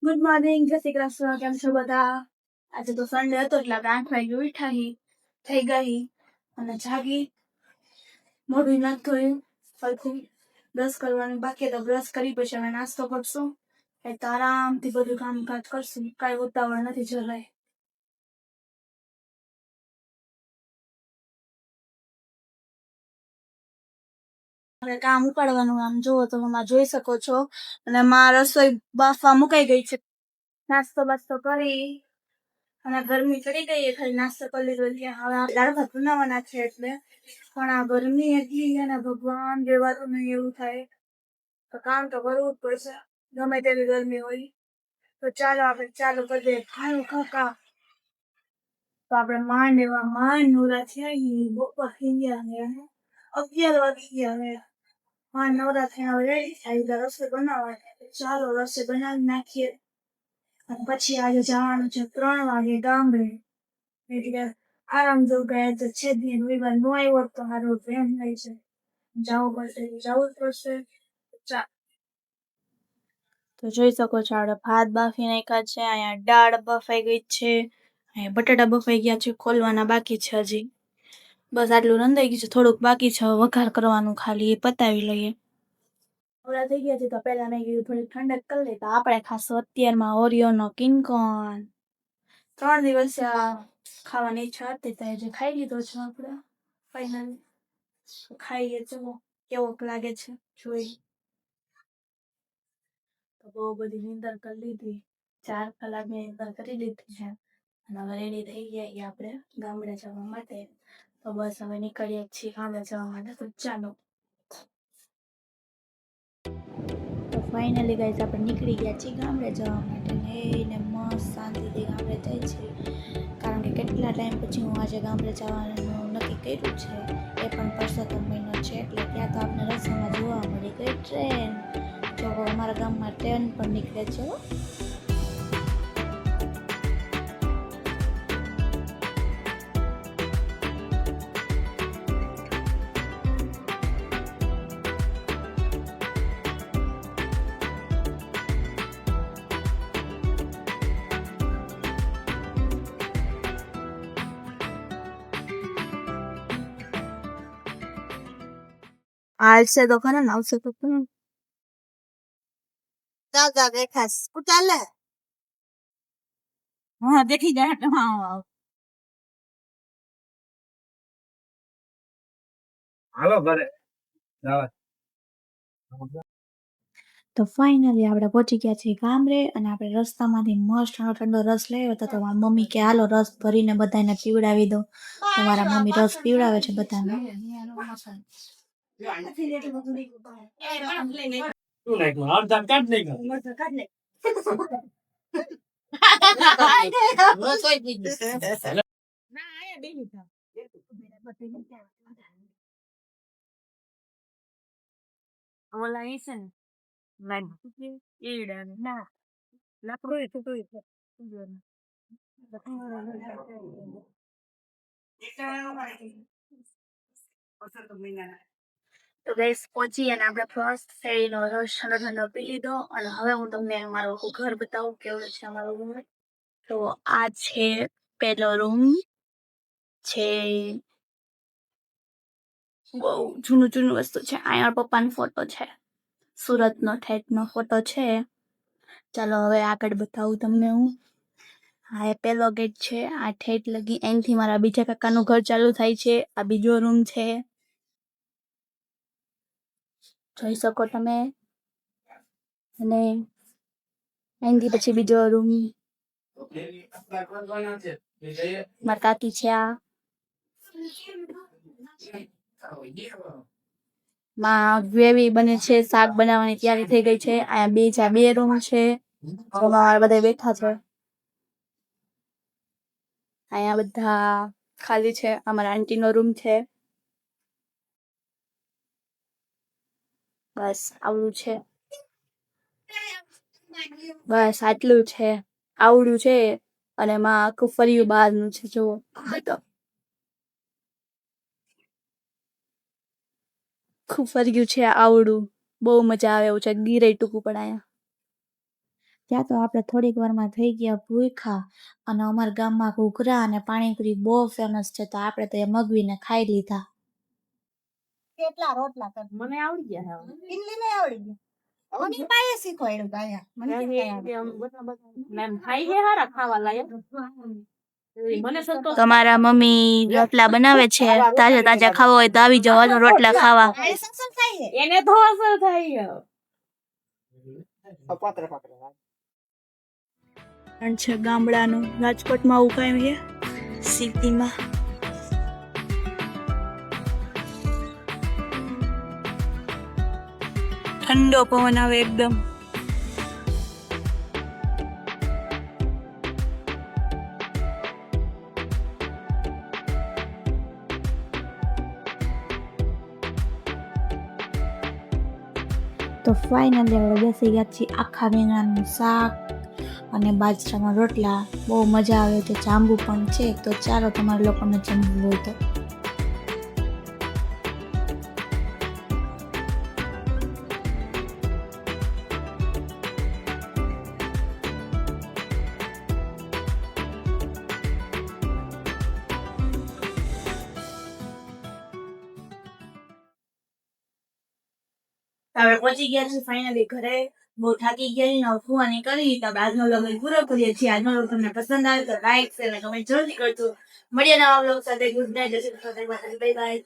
Good morning, જય શ્રી કૃષ્ણ. કેમ છો બધા? આજે તો સન્ડે હતો એટલે આપણે 8 વાગે ઉઠા થઈ ગઈ અને જાગી. મોઢું નથી ધોયું, ફરખું બ્રશ કરવાનું બાકી તો બ્રશ કરી પછી અમે નાસ્તો કરશું. એ તો આરામથી બધું કામકાજ કરશું, કાંઈ ઉતાવળ નથી જરાય. હવે કામ ઉપાડવાનું આમ જોવો તો આમાં જોઈ શકો છો. અને માં રસોઈ બાફવા મુકાઈ ગઈ છે. નાસ્તો બાસ્તો કરી અને ગરમી ચડી ગઈ, ખાલી નાસ્તો કરી લીધો. હવે દાળ ભાત બનાવવાના છે એટલે, પણ આ ગરમી એટલી છે ને ભગવાન, જેવાતું નહીં એવું થાય. તો કામ તો કરવું જ પડશે, ગમે તેવી ગરમી હોય. તો ચાલો આપણે ચાલુ કરી દઈએ. ખાયું કાકા તો આપણે માંડ નવરા થયા. બપોર થઈ ગયા ને 11 વાગી ગયા. હવે માંડ નવરા થયા, હવે રેડી થાય રસોઈ બનાવવાની. ચાલો રસોઈ બનાવી નાખીએ. અને પછી આજે જવાનું છે 3 વાગે ગામડે, એટલે આરામ જો ગયા તો છે જ નહીં. રવિવાર નો આવ્યો તો સારું એમ થાય છે. જવું જ પડશે. તો જોઈ શકો છો આપણે ભાત બાફી નાખ્યા છે, અહીંયા દાળ બફાઈ ગઈ છે, અહીંયા બટાટા બફાઈ ગયા છે, ખોલવાના બાકી છે હજી. બસ આટલું રંધાઈ ગયું છે, થોડુંક બાકી છે વઘાર કરવાનું, ખાલી એ પતાવી લઈએ. ઓલા થઈ ગયા છે તો પહેલા મેં કીધું થોડીક ઠંડક કરી લે. તો આપણે ખાશું અત્યારમાં ઓરિયોનો કિંગકોર્ન. 3 દિવસ ખાવાની ઈચ્છા હતી તો જે ખાઈ લીધો છે આપણે ફાઇનલી. ખાઈએ ચલો કેવોક લાગે છે જોઈ. તો બહુ બધી નીંદર કરી લીધી, 4 કલાકની નીંદર કરી લીધી છે અને હવે રેડી થઈ ગયા આપણે ગામડે જવા માટે. તો બસ હવે નીકળીએ છીએ ગામડે જવા માટે. તો ચાલો. તો ફાઇનલી ગાઈસ આપણે નીકળી ગયા છીએ ગામડે જવા માટે ને એને મસ્ત શાંતિથી ગામડે જાય છે, કારણ કે કેટલા ટાઈમ પછી હું આજે ગામડે જવાનું નક્કી કર્યું છે. એ પણ પરસોત્તમ મહિનો છે એટલે ત્યાં તો આપણે રસ્તામાં જોવા મળી ગઈ ટ્રેન. જો અમારા ગામમાં ટ્રેન પણ નીકળે છે. હાલશે તો ખરા ને, આવશે તો ખરા. દાદા દેખાશ ચાલે. હા દેખી જાય. હાલો ઘરે. તો ફાઇનલી આપણે પહોંચી ગયા છીએ ગામડે અને આપણે રસ્તામાંથી મસ્ત ઠંડો રસ લેવો તો મારા મમ્મી કે હાલો રસ ભરીને બધાને પીવડાવી દો. તો મારા મમ્મી રસ પીવડાવે છે બધાને. ઓલા ઈ છે ને ના તો ગાઈસ પહોંચી અને આપણે ફર્સ્ટ શેરીનો રસ ઠંડો પી લીધો અને હવે હું તમને અમારું ઘર બતાવું કેવું છે અમારું ઘર. તો આ છે પેલો રૂમ છે, બહુ જૂનું વસ્તુ છે. અહીંયા પપ્પાનો ફોટો છે, સુરતનો ઠેઠનો ફોટો છે. ચાલો હવે આગળ બતાવું તમને હું. હા એ પેલો ગેટ છે, આ ઠેઠ લગી અહીંથી મારા બીજા કાકાનું ઘર ચાલુ થાય છે. આ બીજો રૂમ છે, જોઈ શકો તમે. અને અહીંથી પછી બીજો રૂમ મારા કાકી છે. આ માં ગ્રેવી બને છે, શાક બનાવવાની તૈયારી થઈ ગઈ છે. અહીંયા બે રૂમ છે જેમાં બધા બેઠા છે. અહીંયા બધા ખાલી છે. અમારા આંટીનો રૂમ છે. બસ આવડું છે, બસ આટલું છે, આવડું છે. અને એમાં આખું ફર્યું બહારનું છે. જુઓ ખૂબ ફર્યું છે આવડું, બહુ મજા આવે એવું છે. ગીરે ટૂંકું પણ અહીંયા ત્યાં તો આપણે થોડીક વારમાં થઈ ગયા ભૂખ્યા અને અમારા ગામમાં ઘૂઘરા અને પાણીપુરી બહુ ફેમસ છે તો આપણે તો એ મગવીને ખાઈ લીધા. કેટલા રોટલા કર મને આવડી ગયા ઇડલી ને આવડી ગયા મમ્મી પાસે શીખવાડ્યું તાયા મને ખાઈ ગયા હારા ખાવા લાયક મને સંતોષ. તમારા મમ્મી રોટલા બનાવે છે તાજા તાજા ખાવા હોય તો આવી જાવ હાલો રોટલા ખાવા. એને તો અસર થાય છે ગામડાનું રાજકોટમાં આવું કાંઈ છે સિટીમાં. ઠંડો પવન આવે એકદમ. તો ફાઇનલી આપણે બેસી ગયા છીએ આખા રીંગણાનું શાક અને બાજરાના રોટલા. બહુ મજા આવે છે. જાંબુ પણ છે તો ચાલો તમારા લોકોને જમવું હોય તો. આપણે પહોંચી ગયા છીએ ફાઇનલી ઘરે. બહુ થાકી ગયા ફુવાની કરી તો આજનો વ્લોગ પૂરો કરીએ છીએ. આજનો વ્લોગ તમને પસંદ આવે તો લાઈક શેર અને કમેન્ટ જરૂરથી કરજો. મળીએ નવા વ્લોગ સાથે. Good night. જય શ્રી કૃષ્ણ. Bye bye.